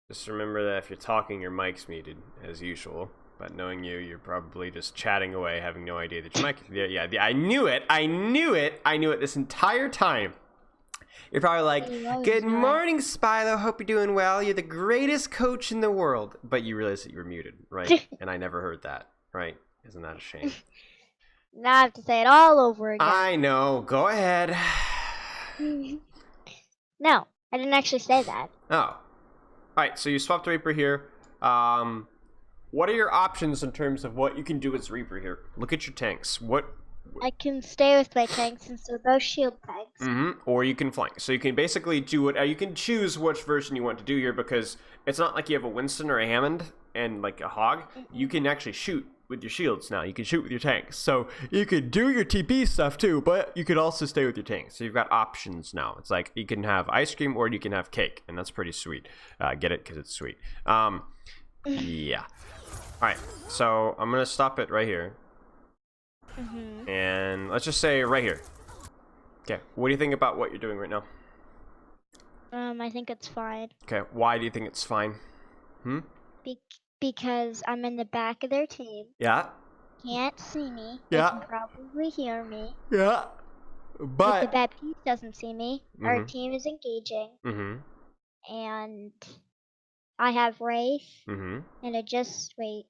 Just remember that if you're talking, your mic's muted, as usual. But knowing you, you're probably just chatting away, having no idea that your mic... Yeah, I knew it! I knew it this entire time! You're probably like, good morning, Spilo, hope you're doing well. You're the greatest coach in the world. But you realize that you were muted, right? And I never heard that, right? Isn't that a shame? Now I have to say it all over again. I know. Go ahead. No, I didn't actually say that. Oh. Alright, so you swapped the Reaper here. What are your options in terms of what you can do as Reaper here? Look at your tanks. I can stay with my tanks since they're both shield tanks. Or you can flank. So you can basically do it. You can choose which version you want to do here because it's not like you have a Winston or a Hammond and like a Hog. You can actually shoot with your shields now. You can shoot with your tanks. So you could do your TP stuff too, but you could also stay with your tanks. So you've got options now. It's like you can have ice cream or you can have cake, and that's pretty sweet. Get it? Because it's sweet. Yeah. Alright, so I'm going to stop it right here. And let's just say right here. Okay, what do you think about what you're doing right now? I think it's fine. Okay, why do you think it's fine? Because I'm in the back of their team. Yeah. Can't see me. Yeah. They can probably hear me. Yeah. But the bad piece doesn't see me. Our team is engaging. And I have Wraith. And wait.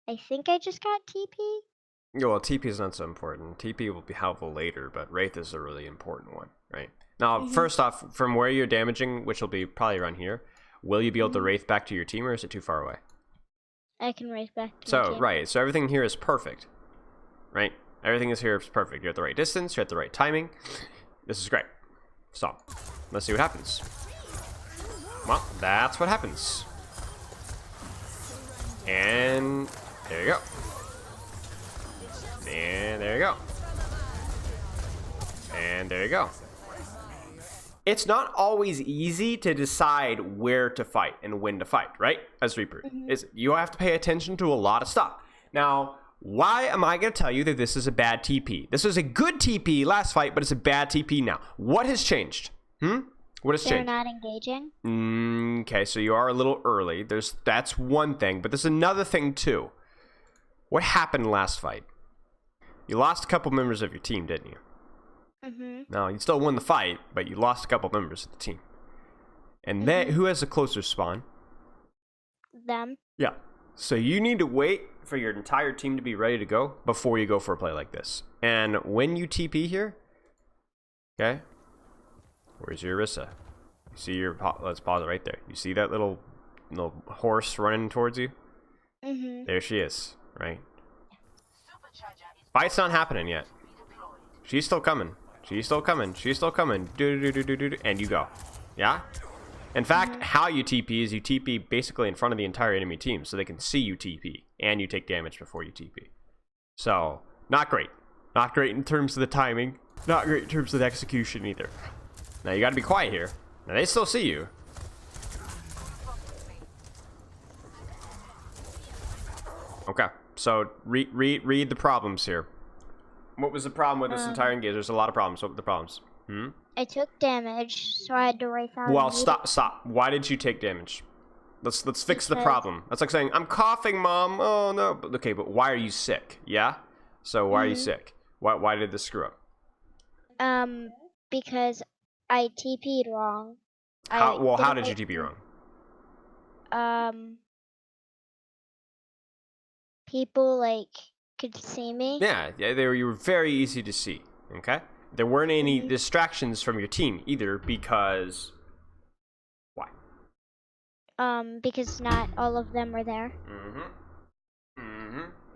I think I just got TP. Yeah, well, TP is not so important. TP will be helpful later, but Wraith is a really important one, right? Now, first off, from where you're damaging, which will be probably around here, will you be able to Wraith back to your team, or is it too far away? I can Wraith back to my team. Right, so everything here is perfect, right? Everything is here is perfect. You're at the right distance, you're at the right timing. This is great. So, let's see what happens. Well, that's what happens. And there you go. And there you go. And there you go. It's not always easy to decide where to fight and when to fight, right? As Reaper. You have to pay attention to a lot of stuff. Now, why am I going to tell you that this is a bad TP? This was a good TP last fight, but it's a bad TP now. What has changed? What has changed? They're not engaging. Okay, so you are a little early. That's one thing, but there's another thing too. What happened last fight? You lost a couple members of your team, didn't you? No, you still won the fight, but you lost a couple members of the team. And then, who has a closer spawn? Them. Yeah. So you need to wait for your entire team to be ready to go before you go for a play like this. And when you TP here, okay, where's your Orisa? You see your, let's pause it right there. You see that little horse running towards you? There she is, right? Fight's not happening yet. She's still coming. She's still coming. She's still coming. And you go. Yeah? In fact, how you TP is you TP basically in front of the entire enemy team so they can see you TP. And you take damage before you TP. So, not great. Not great in terms of the timing. Not great in terms of the execution either. Now, you gotta be quiet here. Now, they still see you. Okay. So, read the problems here. What was the problem with this entire engage? There's a lot of problems. What were the problems? I took damage, so I had to Wraith out. Well, stop. Why did you take damage? Let's fix the problem. That's like saying, I'm coughing, Mom. Oh, no. Okay, but why are you sick? Yeah? So, why are you sick? Why did this screw up? Because I TP'd wrong. How did you TP wrong? People, could see me. Yeah, you were very easy to see, okay? There weren't any distractions from your team either because... Why? Because not all of them were there.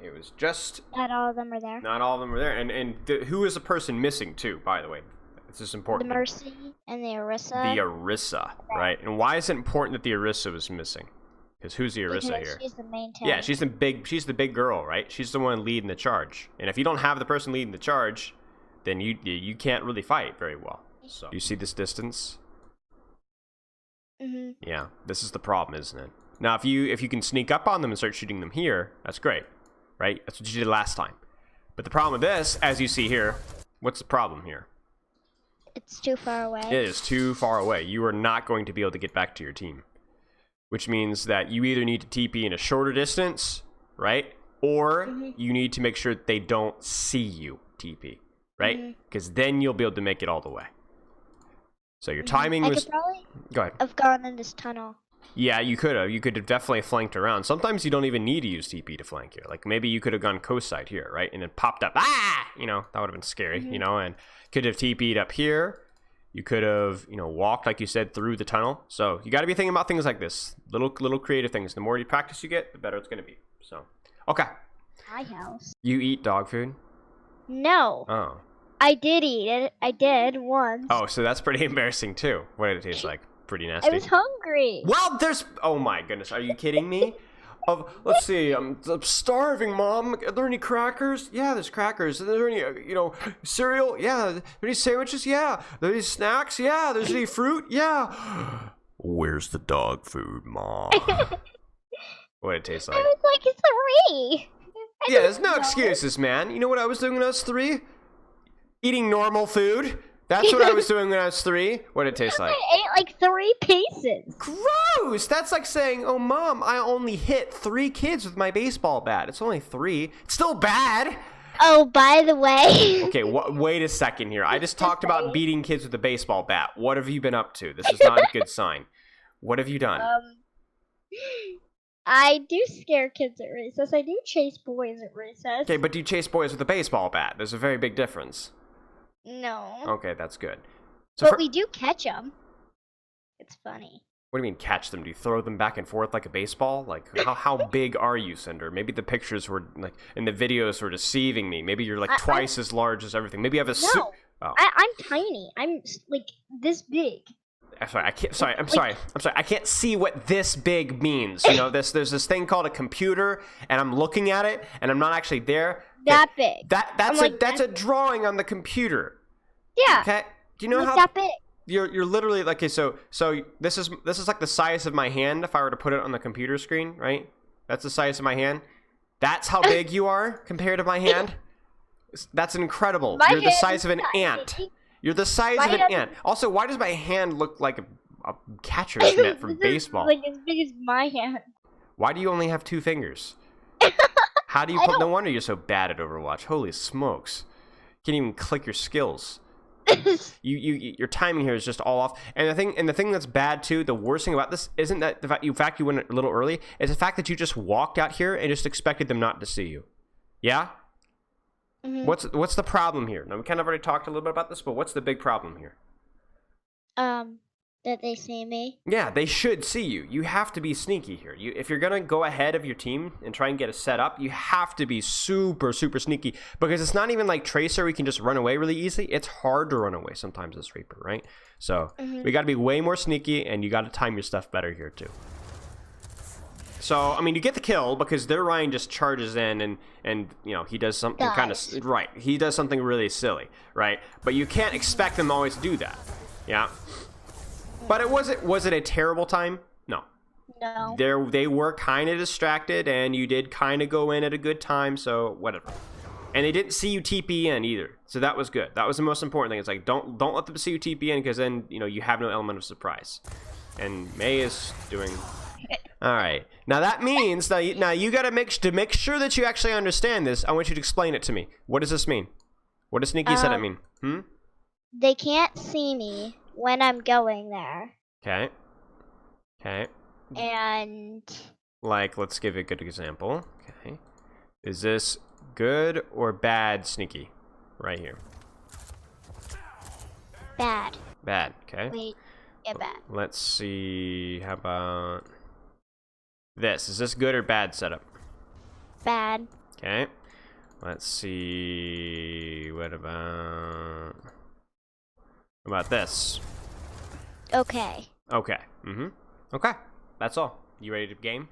It was just... Not all of them were there. Not all of them were there. And who is the person missing too, by the way? This is important. The Mercy and the Orisa. The Orisa, right? And why is it important that the Orisa was missing? Because who's the Orisa here? She's the main tank. Yeah, she's the big girl, right? She's the one leading the charge. And if you don't have the person leading the charge, then you can't really fight very well. So you see this distance? Yeah, this is the problem, isn't it? Now, if you can sneak up on them and start shooting them here, that's great, right? That's what you did last time. But the problem with this, as you see here, what's the problem here? It's too far away. It is too far away. You are not going to be able to get back to your team. which means that you either need to TP in a shorter distance, right? Or you need to make sure that they don't see you TP, right? Because then you'll be able to make it all the way. So your timing was... I could probably Go ahead. have gone in this tunnel. Yeah, you could have. You could have definitely flanked around. Sometimes you don't even need to use TP to flank here. Like, maybe you could have gone coast side here, right? And then popped up. Ah! You know, that would have been scary, you know? And could have TP'd up here. You could have, you know, walked, like you said, through the tunnel. So you got to be thinking about things like this. Little creative things. The more you practice you get, the better it's going to be. So, okay. My house. You eat dog food? No. Oh. I did eat it. I did once. Oh, so that's pretty embarrassing, too. What did it taste like? Pretty nasty. I was hungry. Well, there's... Oh, my goodness. Are you kidding me? Let's see. I'm starving, Mom. Are there any crackers? Yeah, there's crackers. Are there any, you know, cereal? Yeah. Are there any sandwiches? Yeah. Are there any snacks? Yeah. There's any fruit? Yeah. Where's the dog food, Mom? What did it taste like? I was like 3. Yeah, there's no excuses, man. You know what I was doing when I was 3? Eating normal food. That's what I was doing when I was 3. What did it taste like? I ate like 3 pieces. Gross! That's like saying, oh, Mom, I only hit 3 kids with my baseball bat. It's only 3. It's still bad. Oh, by the way. Okay, wait a second here. I just talked about beating kids with a baseball bat. What have you been up to? This is not a good sign. What have you done? I do scare kids at recess. I do chase boys at recess. Okay, but do you chase boys with a baseball bat? There's a very big difference. No. Okay, that's good. So but we do catch them. It's funny. What do you mean catch them? Do you throw them back and forth like a baseball? Like, how big are you, Cinder? Maybe the pictures were, like, and the videos were deceiving me. Maybe you're, like, twice as large as everything. Maybe you have a suit. No, Oh. I'm tiny. I'm, like, this big. I'm sorry. I'm sorry. I can't see what this big means. You know, there's this thing called a computer, and I'm looking at it, and I'm not actually there. That big. That's a drawing on the computer. Yeah. Okay. Do you know how that big? You're literally like, okay, so this is like the size of my hand if I were to put it on the computer screen, right? That's the size of my hand. That's how big you are compared to my hand. That's incredible. You're the size of an ant. You're the size of an ant. Also, why does my hand look like a catcher's mitt from baseball? Like as big as my hand. Why do you only have 2 fingers? How do you put? No wonder you're so bad at Overwatch. Holy smokes! Can't even click your skills. Your timing here is just all off. And the thing that's bad too, the worst thing about this isn't that the fact you went a little early, it's the fact that you just walked out here and just expected them not to see you. Yeah? What's the problem here? Now we kind of already talked a little bit about this, but what's the big problem here? That they see me. Yeah, they should see you. You have to be sneaky here. If you're gonna go ahead of your team and try and get a set up, you have to be super sneaky, because it's not even like Tracer. We can just run away really easily. It's hard to run away sometimes as Reaper, right? So we got to be way more sneaky, and you got to time your stuff better here too. So, I mean, you get the kill because their Ryan just charges in and you know, he does something kind of... Right, he does something really silly, right? But you can't expect them always to do that, yeah? But was it a terrible time? No. No. They were kind of distracted, and you did kind of go in at a good time, so whatever. And they didn't see you TP in either, so that was good. That was the most important thing. It's like, don't let them see you TP in, because then, you know, you have no element of surprise. And May is doing... All right. Now that means now you got to make sure that you actually understand this. I want you to explain it to me. What does this mean? What does sneaky setup mean? They can't see me when I'm going there. Okay. Okay. And like, let's give a good example. Okay. Is this good or bad sneaky? Right here. Bad. Bad. Okay. Wait. Yeah, bad. Let's see. How about this? Is this good or bad setup? Bad. Okay. Let's see. What about this? Okay. Okay. Okay. That's all. You ready to game?